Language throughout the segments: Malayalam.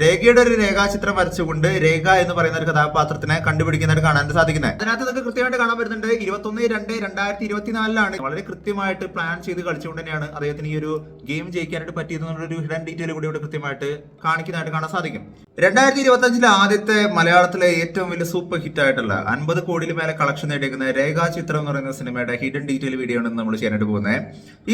രേഖയുടെ ഒരു രേഖാചിത്രം വരച്ചുകൊണ്ട് രേഖ എന്ന് പറയുന്ന ഒരു കഥാപാത്രത്തിനെ കണ്ടുപിടിക്കുന്നതായിട്ട് കാണാൻ സാധിക്കുന്നത്. അതിനകത്ത് നിങ്ങൾക്ക് കൃത്യമായിട്ട് കാണാൻ വരുന്നുണ്ട് 21/2/2024 വളരെ കൃത്യമായിട്ട് പ്ലാൻ ചെയ്ത് കളിച്ചുകൊണ്ട് തന്നെയാണ് അദ്ദേഹത്തിന് ഈ ഒരു ഗെയിം ജയിക്കാനായിട്ട് പറ്റിയതെന്നുള്ളൊരു ഹിഡൻ ഡീറ്റെയിൽ കൂടി ഇവിടെ കൃത്യമായിട്ട് കാണിക്കുന്നതായിട്ട് കാണാൻ സാധിക്കും. 2025 ആദ്യത്തെ മലയാളത്തിലെ ഏറ്റവും വലിയ സൂപ്പർ ഹിറ്റ് ആയിട്ടുള്ള 50 കോടിയിൽ മേലെ കളക്ഷൻ നേടിയിരിക്കുന്ന രേഖാചിത്രം എന്ന് പറയുന്ന സിനിമയുടെ ഹിഡൻ ഡീറ്റെയിൽ വീഡിയോ ആണ് നമ്മൾ ചെയ്യാനായിട്ട് പോകുന്നത്.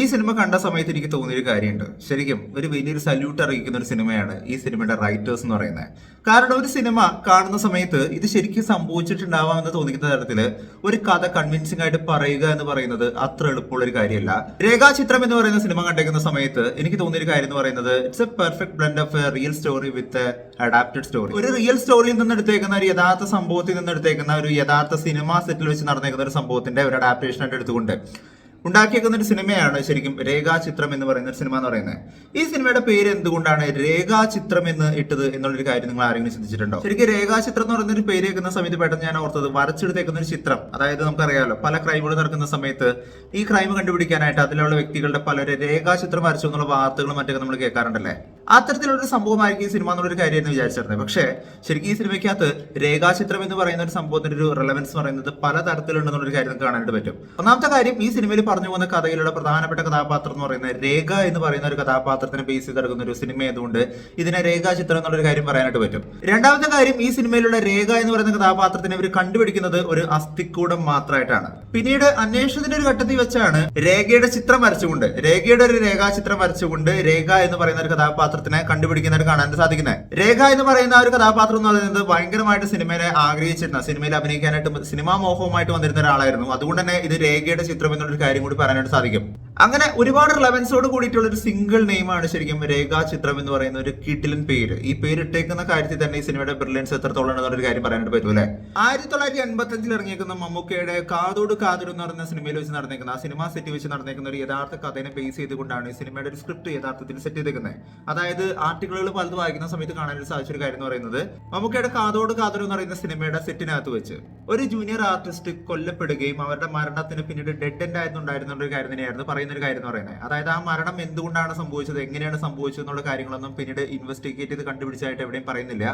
ഈ സിനിമ കണ്ട സമയത്ത് എനിക്ക് തോന്നിയൊരു കാര്യമുണ്ട്, ശരിക്കും ഒരു വലിയൊരു സല്യൂട്ട് അറിയിക്കുന്ന ഒരു സിനിമയാണ് ഈ സിനിമയുടെ റൈറ്റേഴ്സ് എന്ന് പറയുന്നത്. കാരണം ഒരു സിനിമ കാണുന്ന സമയത്ത് ഇത് ശരിക്കും സംഭവിച്ചിട്ടുണ്ടാവാം എന്ന് തോന്നിക്കുന്ന തരത്തില് ഒരു കഥ കൺവിൻസിംഗ് ആയിട്ട് പറയുക എന്ന് പറയുന്നത് അത്ര എളുപ്പമുള്ള ഒരു കാര്യമല്ല. രേഖാചിത്രം എന്ന് പറയുന്ന സിനിമ കണ്ടേക്കുന്ന സമയത്ത് എനിക്ക് തോന്നിയൊരു കാര്യം എന്ന് പറയുന്നത് it's A perfect blend of A real story with adapted story. ഒരു റിയൽ സ്റ്റോറിയിൽ നിന്ന് എടുത്തേക്കുന്ന ഒരു യഥാർത്ഥ സംഭവത്തിൽ നിന്ന് എടുത്തേക്കുന്ന ഒരു യഥാർത്ഥ സിനിമ സെറ്റിൽ വെച്ച് നടന്നേക്കുന്ന ഒരു സംഭവത്തിന്റെ ഒരു അഡാപ്റ്റേഷൻ ആയിട്ട് എടുത്തുകൊണ്ട് ഉണ്ടാക്കിയേക്കുന്ന ഒരു സിനിമയാണ് ശരിക്കും രേഖാചിത്രം എന്ന് പറയുന്ന ഒരു സിനിമ എന്ന് പറയുന്നത്. ഈ സിനിമയുടെ പേര് എന്തുകൊണ്ടാണ് രേഖാചിത്രം എന്ന് ഇട്ടത് എന്നുള്ളൊരു കാര്യം നിങ്ങൾ ആരെങ്കിലും ചിന്തിച്ചിട്ടുണ്ടോ? ശരിക്കും രേഖാചിത്രം എന്ന് പറയുന്ന ഒരു പേര് കേൾക്കുന്ന സമയത്ത് പെട്ടെന്ന് ഞാൻ ഓർത്തത് വരച്ചെടുത്തേക്കുന്ന ഒരു ചിത്രം. അതായത് നമുക്കറിയാലോ പല ക്രൈമുകൾ നടക്കുന്ന സമയത്ത് ഈ ക്രൈം കണ്ടുപിടിക്കാനായിട്ട് അതിലുള്ള വ്യക്തികളുടെ പലരെ രേഖാചിത്രം വരച്ചു എന്നുള്ള വാർത്തകളും മറ്റൊക്കെ നമ്മൾ കേൾക്കാറുണ്ടല്ലേ. അത്തരത്തിലുള്ള സംഭവമായിരിക്കും ഈ സിനിമ എന്നുള്ളൊരു കാര്യം എന്ന് വിചാരിച്ചിരുന്നത്. പക്ഷേ ശരിക്കും ഈ സിനിമയ്ക്കകത്ത് രേഖാചിത്രം എന്ന് പറയുന്ന ഒരു സംഭവത്തിന്റെ ഒരു റെലവൻസ് പറയുന്നത് പല തരത്തിലുണ്ടെന്നുള്ളൊരു കാര്യം നമുക്ക് കാണാനായിട്ട് പറ്റും. ഒന്നാമത്തെ കാര്യം, ഈ സിനിമയിൽ പറഞ്ഞു പോകുന്ന കഥയിലുള്ള പ്രധാനപ്പെട്ട കഥാപാത്രം എന്ന് പറയുന്നത് രേഖ എന്ന് പറയുന്ന ഒരു കഥാപാത്രത്തിനെ ബേസ് ചെയ്ത് നടക്കുന്ന ഒരു സിനിമ ആയതുകൊണ്ട് ഇതിനെ രേഖാചിത്രം എന്നുള്ളൊരു കാര്യം പറയാനായിട്ട് പറ്റും. രണ്ടാമത്തെ കാര്യം, ഈ സിനിമയിലുള്ള രേഖ എന്ന് പറയുന്ന കഥാപാത്രത്തിനെ ഇവർ കണ്ടുപിടിക്കുന്നത് ഒരു അസ്ഥിക്കൂടം മാത്രമായിട്ടാണ്. പിന്നീട് അന്വേഷണത്തിന്റെ ഒരു ഘട്ടത്തിൽ വെച്ചാണ് രേഖയുടെ ചിത്രം വരച്ചുകൊണ്ട് രേഖയുടെ ഒരു രേഖാചിത്രം വരച്ചുകൊണ്ട് രേഖ എന്ന് പറയുന്ന ഒരു കഥാപാത്രത്തിനെ കണ്ടുപിടിക്കുന്നതായിട്ട് കാണാൻ സാധിക്കുന്നത്. രേഖ എന്ന് പറയുന്ന ഒരു കഥാപാത്രം എന്ന് പറയുന്നത് ഭയങ്കരമായിട്ട് സിനിമയെ ആഗ്രഹിച്ചിരുന്ന, സിനിമയിൽ അഭിനയിക്കാനായിട്ട് സിനിമാ മോഹവുമായിട്ട് വന്നിരുന്ന ഒരാളായിരുന്നു. അതുകൊണ്ട് തന്നെ ഇത് രേഖയുടെ ചിത്രം എന്നുള്ളൊരു കാര്യം കൂടി പറയാനായിട്ട് സാധിക്കും. അങ്ങനെ ഒരുപാട് റിലവൻസോട് കൂടിയിട്ടുള്ള ഒരു സിംഗിൾ നെയിമാണ് ശരിക്കും രേഖാചിത്രം എന്ന് പറയുന്ന ഒരു കിടിലൻ പേര്. ഈ പേര് ഇട്ടേക്കുന്ന കാര്യത്തിൽ തന്നെ ഈ സിനിമയുടെ ബ്രില്യൻസ് എത്രത്തോളം ഉണ്ടെന്നൊരു കാര്യം പറയാനായിട്ട് പറ്റൂലേ. 1985 ഇറങ്ങിയേക്കുന്ന മമ്മൂക്കയുടെ കാതോട് കാതോട് എന്ന് പറയുന്ന സിനിമയിൽ വെച്ച് നടന്നേക്കുന്ന, ആ സിനിമ സെറ്റ് വെച്ച് നടന്നേക്കുന്ന ഒരു യഥാർത്ഥ കഥയെ ബേസ് ചെയ്തുകൊണ്ടാണ് ഈ സിനിമയുടെ ഒരു സ്ക്രിപ്റ്റ് യഥാർത്ഥത്തിൽ സെറ്റ് ചെയ്തേക്കുന്നത്. അതായത് ആർട്ടിക്കിളുകൾ പലത് വായിക്കുന്ന സമയത്ത് കാണാനായിട്ട് സാധിച്ചൊരു കാര്യം എന്ന് പറയുന്നത്, മമ്മൂക്കയുടെ കാതോട് കാതോട് എന്ന് പറയുന്ന സിനിമയുടെ സെറ്റിനകത്ത് വെച്ച് ഒരു ജൂനിയർ ആർട്ടിസ്റ്റ് കൊല്ലപ്പെടുകയും അവരുടെ മരണത്തിന് പിന്നീട് ഡെഡ് എൻഡ് ആയിട്ടുണ്ടായിരുന്ന ഒരു കാര്യം തന്നെയായിരുന്നു പറയുന്ന ഒരു കാര്യം എന്ന് പറയുന്നത്. അതായത് ആ മരണം എന്തുകൊണ്ടാണ് സംഭവിച്ചത്, എങ്ങനെയാണ് സംഭവിച്ചത് എന്നുള്ള കാര്യങ്ങളൊന്നും പിന്നീട് ഇൻവെസ്റ്റിഗേറ്റ് ചെയ്ത് കണ്ടുപിടിച്ചായിട്ട് എവിടെയും പറയുന്നില്ല.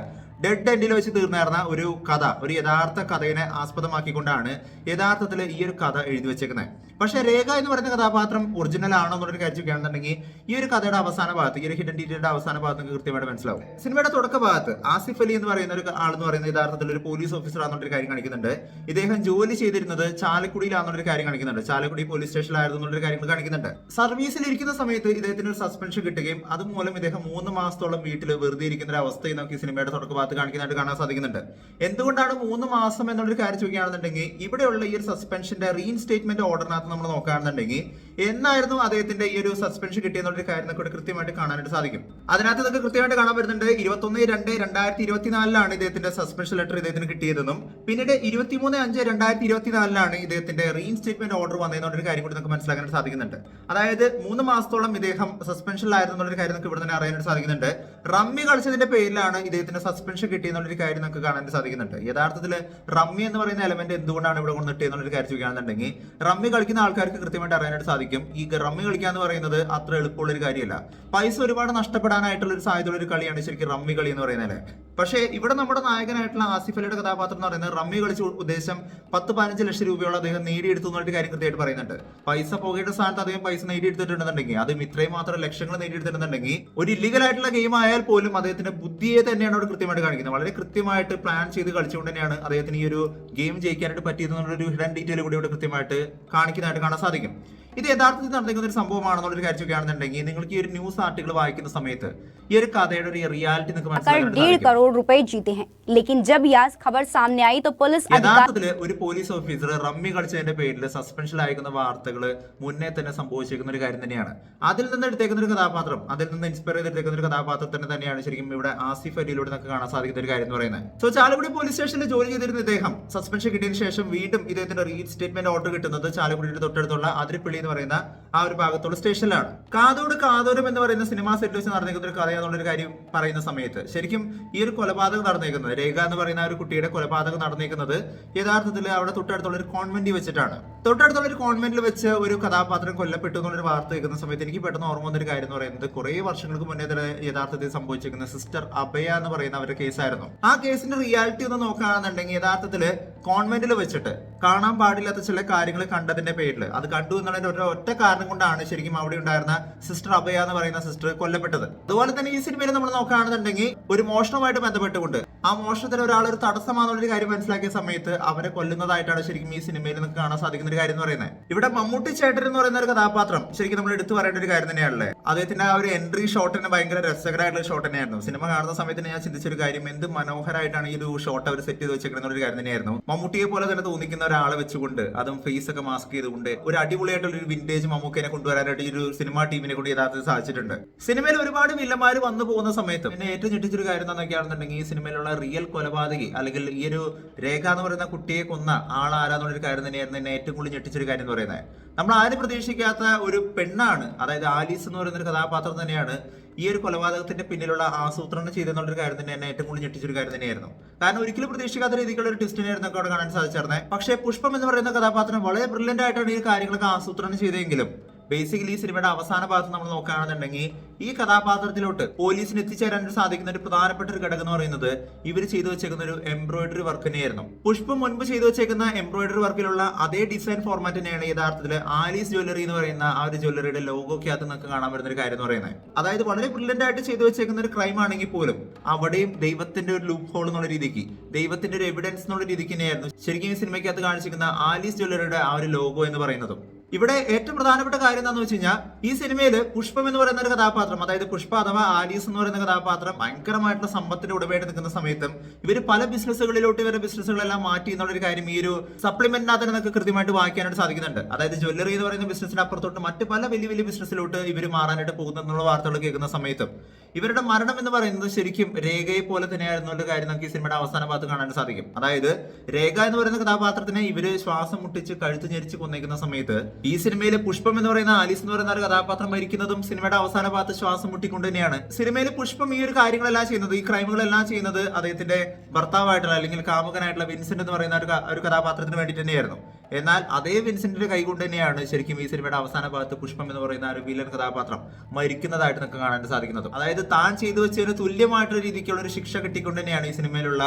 ഡെഡ് എൻഡിൽ വെച്ച് തീർന്നേർന്ന ഒരു കഥ, ഒരു യഥാർത്ഥ കഥയെ ആസ്പദമാക്കിക്കൊണ്ടാണ് യഥാർത്ഥത്തിൽ ഈ ഒരു കഥ എഴുതി വെച്ചേക്കുന്നത്. പക്ഷേ രേഖ എന്ന് പറയുന്ന കഥാപാത്രം ഒറിജിനൽ ആണോ എന്നുള്ളൊരു കാര്യം ചെയ്യുകയാണെന്നുണ്ടെങ്കിൽ ഈ ഒരു കഥയുടെ അവസാന ഭാഗത്ത്, ഈ ഒരു ഹിഡൻ ഡീറ്റെയിലിന്റെ അവസാന ഭാഗത്ത് നിങ്ങൾക്ക് കൃത്യമായിട്ട് മനസ്സിലാവും. സിനിമയുടെ തുടക്ക ഭാഗത്ത് ആസിഫ് അലി എന്ന് പറയുന്ന ഒരു ആളെന്ന് പറയുന്നത് യഥാർത്ഥത്തിൽ ഒരു പോലീസ് ഓഫീസർ ആണെന്നൊരു കാര്യം കാണിക്കുന്നുണ്ട്. ഇദ്ദേഹം ജോലി ചെയ്തിരുന്നത് ചാലക്കുടിയിലാണെന്നൊരു കാര്യം കാണിക്കുന്നുണ്ട്. ചാലക്കുടി പോലീസ് സ്റ്റേഷനിലായിരുന്നു എന്നുള്ളൊരു കാര്യങ്ങൾ കാണിക്കുന്നുണ്ട്. സർവീസിൽ ഇരിക്കുന്ന സമയത്ത് ഇദ്ദേഹത്തിന് ഒരു സസ്പെൻഷൻ കിട്ടുകയും അതുമൂലം ഇദ്ദേഹം 3 മാസത്തോളം വീട്ടിൽ വെറുതെ ഇരിക്കുന്ന ഒരു അവസ്ഥയെ നമുക്ക് ഈ സിനിമയുടെ തുടക്ക ഭാഗത്ത് കാണിക്കുന്നതായിട്ട് കാണാൻ സാധിക്കുന്നുണ്ട്. എന്തുകൊണ്ടാണ് 3 മാസം എന്നുള്ളൊരു കാര്യം ചോദിക്കുകയാണെന്നുണ്ടെങ്കിൽ ഇവിടെയുള്ള ഈ ഒരു സസ്പെൻഷന്റെ റീഇൻസ്റ്റേറ്റ്മെന്റ് ഓർഡറിനകത്ത് നമ്മൾ നോക്കുകയാണെന്നുണ്ടെങ്കിൽ എന്നായിരുന്നു അദ്ദേഹത്തിന്റെ ഈ ഒരു സസ്പെൻഷൻ കിട്ടിയെന്നുള്ളൊരു കാര്യം നമുക്ക് കൃത്യമായിട്ട് കാണാനായിട്ട് സാധിക്കും. അതിനകത്ത് നിങ്ങൾക്ക് കൃത്യമായിട്ട് കാണാൻ വരുന്നുണ്ട് 21/2/2024 ഇദ്ദേഹത്തിന്റെ സസ്പെൻഷൻ ലെറ്റർ ഇദ്ദേഹത്തിന് കിട്ടിയതെന്നും പിന്നീട് 23/5/2024 ഇദ്ദേഹത്തിന്റെ റീഇൻസ്റ്റേറ്റ്മെന്റ് ഓർഡർ വന്നതെന്നുള്ളൊരു കാര്യം കൂടി നമുക്ക് മനസ്സിലാക്കാൻ സാധിക്കുന്നുണ്ട്. അതായത് 3 മാസത്തോളം ഇദ്ദേഹം സസ്പെൻഷനിലായിരുന്നു എന്നുള്ളൊരു കാര്യം നമുക്ക് ഇവിടെ തന്നെ അറിയാനായിട്ട് സാധിക്കുന്നുണ്ട്. റമ്മി കളിച്ചതിന്റെ പേരിലാണ് ഇദ്ദേഹത്തിന്റെ സസ്പെൻഷൻ കിട്ടിയെന്നുള്ളൊരു കാര്യം നമുക്ക് കാണാനായിട്ട് സാധിക്കുന്നുണ്ട്. യഥാർത്ഥത്തിൽ റമ്മി എന്ന് പറയുന്ന എലമെന്റ് എന്തുകൊണ്ടാണ് ഇവിടെ കൊണ്ട് കിട്ടിയെന്നുള്ളൊരു കാര്യം ചോദിക്കുകയാണെന്നുണ്ടെങ്കിൽ റമ്മി കളിക്കുന്ന ആൾക്കാർക്ക് കൃത്യമായിട്ട് അറിയാനായിട്ട് സാധിക്കും ഈ റമ്മി കളിക്കുക എന്ന് പറയുന്നത് അത്ര എളുപ്പമുള്ള ഒരു കാര്യമല്ല. പൈസ ഒരുപാട് നഷ്ടപ്പെടാനായിട്ടുള്ള ഒരു സാധ്യതയുള്ള ഒരു കളിയാണ് ശരിക്കും റമ്മി കളി എന്ന് പറയുന്നത്. പക്ഷേ ഇവിടെ നമ്മുടെ നായകനായിട്ടുള്ള ആസിഫ് അലിയുടെ കഥാപാത്രം എന്ന് പറയുന്നത് റമ്മി കളിച്ച് ഉദ്ദേശം 10-15 ലക്ഷം രൂപയോളം അദ്ദേഹം നേടിയെടുത്തു എന്നുള്ള കാര്യം കൃത്യമായിട്ട് പറയുന്നുണ്ട്. പൈസ പോകേണ്ട സ്ഥാനത്ത് അദ്ദേഹം പൈസ നേടിയെടുത്തിട്ടുണ്ടെന്നുണ്ടെങ്കിൽ അതും ഇത്രയും മാത്രം ലക്ഷങ്ങൾ നേടിയെടുത്തിട്ടുണ്ടെന്നുണ്ടെങ്കിൽ ഒരു ഇല്ലീഗൽ ആയിട്ടുള്ള ഗെയിം ആയാൽ പോലും അദ്ദേഹത്തിന്റെ ബുദ്ധിയെ തന്നെയാണ് അവിടെ കൃത്യമായിട്ട് കാണിക്കുന്നത്. വളരെ കൃത്യമായിട്ട് പ്ലാൻ ചെയ്ത് കളിച്ചുകൊണ്ട് തന്നെയാണ് അദ്ദേഹത്തിന് ഈ ഒരു ഗെയിം ജയിക്കാനായിട്ട് പറ്റിയതെന്നുള്ളൊരു ഹിഡൻ ഡീറ്റെയിൽ കൂടി ഇവിടെ കൃത്യമായിട്ട് കാണിക്കുന്നതായിട്ട് കാണാൻ സാധിക്കും. ഇത് യഥാർത്ഥത്തിൽ നടന്നിരിക്കുന്ന ഒരു സംഭവമാണെന്നുള്ളൊരു കാര്യം ചോദിക്കുകയാണെന്നുണ്ടെങ്കിൽ നിങ്ങൾക്ക് ഈ ഒരു ന്യൂസ് ആർട്ടിക്കിൾ വായിക്കുന്ന സമയത്ത് ഈ ഒരു കഥയുടെ ഒരു റിയാലിറ്റി നിങ്ങൾക്ക് മനസ്സിലാക്കാൻ 1.5 करोड़ रुपए जीते हैं, लेकिन जब यह खबर सामने आई तो पुलिस യഥാർത്ഥത്തില് ഒരു പോലീസ് ഓഫീസർ റമ്മി കളിച്ചതിന്റെ പേരിൽ സസ്പെൻഷൻ അയക്കുന്ന വാർത്തകൾ മുന്നേ തന്നെ സംഭവിച്ചിരിക്കുന്ന ഒരു കാര്യം തന്നെയാണ്. അതിൽ നിന്ന് എടുത്തേക്കുന്ന ഒരു കഥാപാത്രം, അതിൽ നിന്ന് ഇൻസ്പയർ ചെയ്തെടുത്തേക്കുന്ന ഒരു കഥാപാത്രത്തിന് തന്നെയാണ് ശരിക്കും ഇവിടെ ആസിഫ് അലിയിലൂടെ നമുക്ക് കാണാൻ സാധിക്കുന്ന ഒരു കാര്യം എന്ന് പറയുന്നത്. സോ ചാലക്കുടി പോലീസ് സ്റ്റേഷനിൽ ജോലി ചെയ്തിരുന്ന ഇദ്ദേഹം സസ്പെൻഷൻ കിട്ടിയതിനു ശേഷം വീണ്ടും ഇദ്ദേഹത്തിന്റെ റീഇൻസ്റ്റേറ്റ്മെന്റ് ഓർഡർ കിട്ടുന്നത് ചാലക്കുടിയുടെ തൊട്ടടുത്തുള്ള അതിരപ്പള്ളി എന്ന് പറയുന്ന ആ ഒരു ഭാഗത്തുള്ള സ്റ്റേഷനിലാണ്. കാതോരം എന്ന് പറയുന്ന സിനിമാ സെറ്റ് വെച്ച് നടന്നിരിക്കുന്ന ഒരു കഥയാണെന്നുള്ളൊരു കാര്യം പറയുന്ന സമയത്ത് ശരിക്കും ഈ ഒരു കൊലപാതകം നടന്നിരിക്കുന്നത്, രേഖ എന്ന് പറയുന്ന ഒരു കുട്ടിയുടെ കൊലപാതകം നടന്നിരിക്കുന്നത് യഥാർത്ഥത്തിൽ അവിടെ തൊട്ടടുത്തുള്ള ഒരു കോൺവെന്റിൽ വെച്ചിട്ടാണ്. തൊട്ടടുത്തുള്ള ഒരു കോൺവെന്റിൽ വെച്ച് ഒരു കഥാപാത്രം കൊല്ലപ്പെട്ടു എന്നുള്ളൊരു വാർത്ത കേൾക്കുന്ന സമയത്ത് എനിക്ക് പെട്ടെന്ന് ഓർമ്മ വന്നൊരു കാര്യം എന്ന് പറയുന്നത് കുറെ വർഷങ്ങൾക്ക് മുന്നേ തന്നെ യഥാർത്ഥത്തിൽ സംഭവിച്ചിരിക്കുന്ന സിസ്റ്റർ അഭയ എന്ന് പറയുന്ന അവരുടെ കേസായിരുന്നു. ആ കേസിന്റെ റിയാലിറ്റി ഒന്ന് നോക്കുകയാണെന്നുണ്ടെങ്കിൽ യഥാർത്ഥത്തില് കോൺവെന്റിൽ വെച്ചിട്ട് കാണാൻ പാടില്ലാത്ത ചില കാര്യങ്ങൾ കണ്ടതിന്റെ പേരിൽ അത് കണ്ടു എന്നുള്ള ഒറ്റ കാരണം കൊണ്ടാണ് ശരിക്കും അവിടെ ഉണ്ടായിരുന്ന സിസ്റ്റർ അഭയ എന്ന് പറയുന്ന സിസ്റ്റർ കൊല്ലപ്പെട്ടത്. അതുപോലെ തന്നെ ഈ സിനിമയിൽ നമ്മൾ നോക്കുകയാണെന്നുണ്ടെങ്കിൽ ഒരു മോഷണവുമായിട്ട് ബന്ധപ്പെട്ടുകൊണ്ട് ആ മോഷണത്തിന് ഒരാൾ ഒരു തടസ്സമാണെന്നൊരു കാര്യം മനസ്സിലാക്കിയ സമയത്ത് അവരെ കൊല്ലുന്നതായിട്ടാണ് ശരിക്കും ഈ സിനിമയിൽ നമുക്ക് കാണാൻ സാധിക്കുന്ന ഒരു കാര്യം എന്ന് പറയുന്നത്. ഇവിടെ മമ്മൂട്ടി ചേട്ടൻ എന്ന് പറയുന്ന ഒരു കഥാപാത്രം ശരിക്കും നമ്മൾ എടുത്തു പറയേണ്ട ഒരു കാര്യം തന്നെയാണല്ലേ. അദ്ദേഹത്തിന്റെ ആ ഒരു എൻട്രി ഷോട്ടിന് ഭയങ്കര രസകരമായിട്ടുള്ള ഷോട്ട് തന്നെയായിരുന്നു. സിനിമ കാണുന്ന സമയത്ത് ഞാൻ ചിന്തിച്ചൊരു കാര്യം, എന്ത് മനോഹരമായിട്ടാണ് ഈ ഒരു ഷോട്ട് അവർ സെറ്റ് ചെയ്ത് വെച്ചിരിക്കുന്ന ഒരു കാര്യം തന്നെയായിരുന്നു. മമ്മൂട്ടിയെ പോലെ തന്നെ തോന്നിക്കുന്ന ഒരാളെ വെച്ചുകൊണ്ട് അതും ഫേസ് ഒക്കെ മാസ്ക് ചെയ്തുകൊണ്ട് ഒരു അടിപൊളിയായിട്ടുള്ള ഒരു വിന്റേജ് മമ്മൂക്കിനെ കൊണ്ടുവരാനായിട്ട് ഈ ഒരു സിനിമാ ടീമിനെ കൊണ്ട് യഥാർത്ഥത്തിൽ സാധിച്ചിട്ടുണ്ട്. സിനിമയിൽ ഒരുപാട് വില്ലന്മാര് വന്നു പോകുന്ന സമയത്ത് എന്നെ ഏറ്റവും ഞെട്ടിച്ചൊരു കാര്യം എന്താണെന്നൊക്കെയാണെന്നുണ്ടെങ്കിൽ ഈ സിനിമയിലുള്ള റിയൽ കൊലപാതകി അല്ലെങ്കിൽ ഈ ഒരു രേഖ എന്ന് പറയുന്ന കുട്ടിയെ കൊന്ന ആളാരാന്നുള്ളൊരു കാര്യം തന്നെയായിരുന്നു എന്നെ ഏറ്റവും കൂടുതൽ ഞെട്ടിച്ചൊരു കാര്യം എന്ന് പറയുന്നത്. നമ്മൾ ആരും പ്രതീക്ഷിക്കാത്ത ഒരു പെണ്ണാണ്, അതായത് ആലീസ് എന്ന് പറയുന്ന ഒരു കഥാപാത്രം തന്നെയാണ് ഈ ഒരു കൊലപാതകത്തിന്റെ പിന്നിലുള്ള ആസൂത്രണം ചെയ്തെന്നുള്ളൊരു കാര്യം തന്നെ എന്നെ ഏറ്റവും കൂടുതൽ ഞെട്ടിച്ചൊരു കാര്യം തന്നെയായിരുന്നു. കാരണം ഒരിക്കലും പ്രതീക്ഷിക്കാത്ത രീതിയിലുള്ള ഒരു ട്വിസ്റ്റിനായിരുന്നു അവിടെ കാണാൻ സാധിച്ചിരുന്നത്. പക്ഷേ പുഷ്പം എന്ന് പറയുന്ന കഥാപാത്രം വളരെ ബ്രില്യന്റ് ആയിട്ടാണ് ഈ കാര്യങ്ങളൊക്കെ ആസൂത്രണം ചെയ്തെങ്കിലും ബേസിക്കലി ഈ സിനിമയുടെ അവസാന ഭാഗത്ത് നമ്മൾ നോക്കുകയാണെന്നുണ്ടെങ്കിൽ ഈ കഥാപാത്രത്തിലോട്ട് പോലീസിന് എത്തിച്ചേരാൻ സാധിക്കുന്ന ഒരു പ്രധാനപ്പെട്ട ഒരു ഘടകം എന്ന് പറയുന്നത് ഇവർ ചെയ്തു വെച്ചേക്കുന്ന ഒരു എംബ്രോയിഡറി വർക്ക് തന്നെയായിരുന്നു. പുഷ്പം മുൻപ് ചെയ്തു വെച്ചേക്കുന്ന എംബ്രോയിഡറി വർക്കിലുള്ള അതേ ഡിസൈൻ ഫോർമാറ്റ് തന്നെയാണ് യഥാർത്ഥത്തിൽ ആലീസ് ജ്വല്ലറി എന്ന് പറയുന്ന ആ ഒരു ജ്വല്ലറിയുടെ ലോഗോക്കകത്ത് നമുക്ക് കാണാൻ വരുന്ന ഒരു കാര്യം എന്ന് പറയുന്നത്. അതായത് വളരെ ബ്രില്യന്റ് ആയിട്ട് ചെയ്തു വെച്ചേക്കുന്ന ഒരു ക്രൈം ആണെങ്കിൽ പോലും അവിടെയും ദൈവത്തിന്റെ ഒരു ലൂപ്പ് ഹോൾ എന്നുള്ള രീതിക്ക്, ദൈവത്തിന്റെ ഒരു എവിഡൻസ് എന്നുള്ള രീതിക്ക് തന്നെയായിരുന്നു ശരിക്കും ഈ സിനിമയ്ക്കകത്ത് കാണിച്ചിരിക്കുന്ന ആലീസ് ജ്വല്ലറിയുടെ ആ ഒരു ലോഗോ എന്ന് പറയുന്നതും. ഇവിടെ ഏറ്റവും പ്രധാനപ്പെട്ട കാര്യം എന്താണെന്ന് വെച്ച് കഴിഞ്ഞാൽ ഈ സിനിമയിൽ പുഷ്പം എന്ന് പറയുന്ന ഒരു കഥാപാത്രം, അതായത് പുഷ്പ അഥവാ ആലീസ് എന്ന് പറയുന്ന കഥാപാത്രം ഭയങ്കരമായിട്ടുള്ള സമ്പത്തിന്റെ ഉടമയായിട്ട് നിൽക്കുന്ന സമയത്തും ഇവർ പല ബിസിനസ്സുകളിലോട്ട് ഇവരുടെ ബിസിനസ്സുകളെല്ലാം മാറ്റി എന്നുള്ളൊരു കാര്യം ഈ ഒരു സപ്ലിമെന്റിനകത്ത് നമുക്ക് കൃത്യമായിട്ട് വായിക്കാനായിട്ട് സാധിക്കുന്നുണ്ട്. അതായത് ജ്വല്ലറി എന്ന് പറയുന്ന ബിസിനസ്സിന് അപ്പുറത്തോട്ട് മറ്റ് പല വലിയ വലിയ ബിസിനസ്സിലോട്ട് ഇവർ മാറാനായിട്ട് പോകുന്നു എന്നുള്ള വാർത്തകൾ കേൾക്കുന്ന സമയത്തും ഇവരുടെ മരണം എന്ന് പറയുന്നത് ശരിക്കും രേഖയെ പോലെ തന്നെയായിരുന്നു ഒരു കാര്യം നമുക്ക് ഈ സിനിമയുടെ അവസാന ഭാഗത്ത് കാണാൻ സാധിക്കും. അതായത് രേഖ എന്ന് പറയുന്ന കഥാപാത്രത്തിനെ ഇവര് ശ്വാസം മുട്ടിച്ച് കഴുത്ത് ഞെരിച്ച് കൊന്നേക്കുന്ന സമയത്ത് ഈ സിനിമയിലെ പുഷ്പം എന്ന് പറയുന്ന ആലീസ് എന്ന് പറയുന്ന ഒരു കഥാപാത്രം മരിക്കുന്നതും സിനിമയുടെ അവസാന ഭാഗത്ത് ശ്വാസം മുട്ടിക്കൊണ്ട് തന്നെയാണ്. സിനിമയിൽ പുഷ്പം ഈ ഒരു കാര്യങ്ങളെല്ലാം ചെയ്യുന്നത്, ഈ ക്രൈമുകളെല്ലാം ചെയ്യുന്നത് അദ്ദേഹത്തിന്റെ ഭർത്താവായിട്ടുള്ള അല്ലെങ്കിൽ കാമുകനായിട്ടുള്ള വിൻസെന്റ് എന്ന് പറയുന്ന ഒരു കഥാപാത്രത്തിന് വേണ്ടി തന്നെയായിരുന്നു. എന്നാൽ അതേ വിൻസെന്റിന്റെ കൈകൊണ്ട് തന്നെയാണ് ശരിക്കും ഈ സിനിമയുടെ അവസാന ഭാഗത്ത് പുഷ്പം എന്ന് പറയുന്ന ഒരു വില്ലൻ കഥാപാത്രം മരിക്കുന്നതായിട്ട് നമുക്ക് കാണാൻ സാധിക്കുന്നത്. അതായത് താൻ ചെയ്തു വെച്ചതിന് തുല്യമായിട്ടുള്ള രീതിക്കുള്ള ഒരു ശിക്ഷ കിട്ടിക്കൊണ്ട് തന്നെയാണ് ഈ സിനിമയിലുള്ള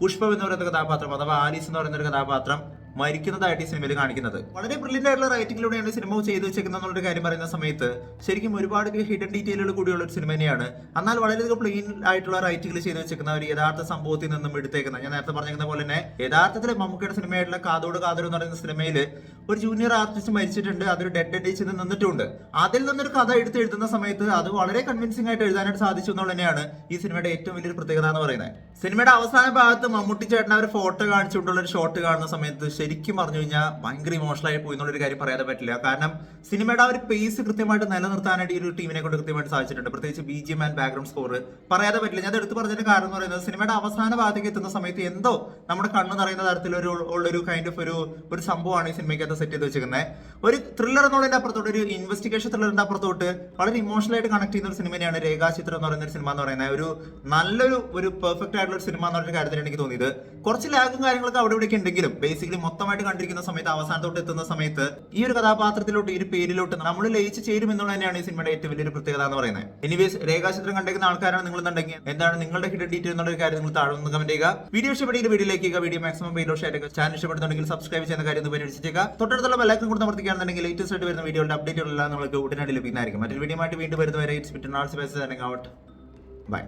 പുഷ്പം എന്ന് പറയുന്ന കഥാപാത്രം അഥവാ ആലീസ് എന്ന് പറയുന്ന ഒരു കഥാപാത്രം മരിക്കുന്നതായിട്ട് ഈ സിനിമയിൽ കാണിക്കുന്നത്. വളരെ ബ്രില്യന്റ് ആയിട്ടുള്ള റൈറ്റിംഗിലൂടെയാണ് സിനിമ ചെയ്തു വെച്ചേക്കുന്ന കാര്യം പറയുന്ന സമയത്ത് ശരിക്കും ഒരുപാട് ഹിഡൻ ഡീറ്റെയിലുകൾ കൂടിയുള്ള ഒരു സിനിമ തന്നെയാണ്. എന്നാൽ വളരെയധികം പ്ലെയിൻ ആയിട്ടുള്ള റൈറ്റിംഗിൽ ചെയ്തു വെച്ചേക്കുന്ന ഒരു യഥാർത്ഥ സംഭവത്തിൽ നിന്നും എടുത്തേക്കുന്ന, ഞാൻ നേരത്തെ പറഞ്ഞിരുന്ന പോലെ തന്നെ യഥാർത്ഥത്തിൽ മമ്മൂക്കയുടെ സിനിമയായിട്ടുള്ള കാതോട് എന്ന് പറയുന്ന സിനിമയിൽ ഒരു ജൂനിയർ ആർട്ടിസ്റ്റ് മരിച്ചിട്ടുണ്ട്, അതൊരു ഡെഡ് എൻഡ് ചെയ്ത് നിന്നിട്ടുണ്ട്. അതിൽ നിന്നൊരു കഥ എഴുതുന്ന സമയത്ത് അത് വളരെ കൺവിൻസിംഗ് ആയിട്ട് എഴുതാനായിട്ട് സാധിച്ചു എന്നുള്ളത് തന്നെയാണ് ഈ സിനിമയുടെ ഏറ്റവും വലിയൊരു പ്രത്യേകത എന്ന് പറയുന്നത്. സിനിമയുടെ അവസാന ഭാഗത്ത് മമ്മൂട്ടി ചേട്ടൻ ഒരു ഫോട്ടോ കാണിച്ചുകൊണ്ടുള്ള ഒരു ഷോട്ട് കാണുന്ന സമയത്ത് ശരിക്കും പറഞ്ഞു കഴിഞ്ഞാൽ ഭയങ്കര ഇമോഷണൽ ആയി പോയി എന്നുള്ളൊരു കാര്യം പറയാതെ പറ്റില്ല. കാരണം സിനിമയുടെ ആ ഒരു പേസ് കൃത്യമായിട്ട് നിലനിർത്താനായിട്ട് ഈ ഒരു ടീമിനെ കൊണ്ട് കൃത്യമായിട്ട് സാധിച്ചിട്ടുണ്ട്. പ്രത്യേകിച്ച് BGM ആൻഡ് ബാക്ക്ഗ്രൗണ്ട് സ്കോർ പറയാതെ പറ്റില്ല. ഞാൻ എടുത്ത് പറഞ്ഞതിന്റെ കാരണം എന്ന് പറയുന്നത് സിനിമയുടെ അവസാന ഭാഗത്തേക്ക് എത്തുന്ന സമയത്ത് എന്തോ നമ്മുടെ കണ്ണ് നിറയുന്ന തരത്തിലൊരു കൈൻഡ് ഓഫ് ഒരു സംഭവമാണ് ഈ സിനിമയ്ക്കകത്ത് സെറ്റ് ചെയ്ത് വെച്ചിരിക്കുന്നത്. ഒരു ത്രില്ലർ എന്നുള്ളതിന്റെ അപ്പുറത്തോട്ട്, ഒരു ഇൻവെസ്റ്റിഗേഷൻ ത്രില്ലറിന്റെ അപ്പുറത്തോട്ട് വളരെ ഇമോഷണൽ ആയിട്ട് കണക്ട് ചെയ്യുന്ന ഒരു സിനിമയാണ് രേഖാചിത്രം എന്ന് പറയുന്ന ഒരു സിനിമ എന്ന് പറയുന്നത്. ഒരു നല്ലൊരു പെർഫെക്റ്റ് ആയിട്ടുള്ള ഒരു സിനിമ എന്നുള്ള കാര്യത്തിൽ എനിക്ക് തോന്നിയത്. കുറച്ച് ലാഗും കാര്യങ്ങളൊക്കെ അവിടെ ഇവിടെയൊക്കെ ഉണ്ടെങ്കിലും ബേസിക്കലി മൊത്തമായിട്ട് കണ്ടിരിക്കുന്ന സമയത്ത് അവസാനത്തോട്ട് എത്തുന്ന സമയത്ത് ഈ ഒരു കഥാപാത്രത്തിലോട്ട് ഈ ഒരു പേരിലോട്ട് നമ്മൾ ലയിച്ച് ചേരും എന്നുള്ളത് തന്നെയാണ് ഈ സിനിമയുടെ ഏറ്റവും വലിയൊരു പ്രത്യേകത എന്ന് പറയുന്നത്. എനിവേസ് രേഖാചിത്രം കണ്ടിരിക്കുന്ന ആൾക്കാരാണ് നിങ്ങൾ എന്നുണ്ടെങ്കിൽ എന്താണ് നിങ്ങളുടെ ഹിഡൻ ഡീറ്റെയിൽ എന്നുള്ള ഒരു കാര്യം നിങ്ങൾ താഴെ ഒന്ന് കമന്റ് ചെയ്യുക. വീഡിയോ ഇഷ്ടപ്പെട്ടെങ്കിൽ വീഡിയോയിലേക്ക് വീഡിയോ മാക്സിമം പേരിലോ ഷെയർ ചെയ്യുക. ചാനൽ ഇഷ്ടപ്പെടുന്നുണ്ടെങ്കിൽ സബ്സ്ക്രൈബ് ചെയ്യുന്ന കാര്യം ഒന്ന് പരിഗണിച്ചേക്കുക. തൊട്ടടുത്തുള്ള ബെല്ലൈക്കൺ കൂടി അമർത്തിക്കുകയാണെന്നുണ്ടെങ്കിൽ ലേറ്റസ്റ്റ് ആയിട്ട് വരുന്ന വീഡിയോയുടെ അപ്ഡേറ്റുകളെല്ലാം നിങ്ങൾക്ക് ഉടനടി ലഭിക്കുന്നതായിരിക്കും. മറ്റൊരു വീഡിയോ ആയിട്ട് വീണ്ടും വരുന്നവരെ ഇറ്റ്സ് ബിറ്റ്വീൻ ആൾസ് ബൈ.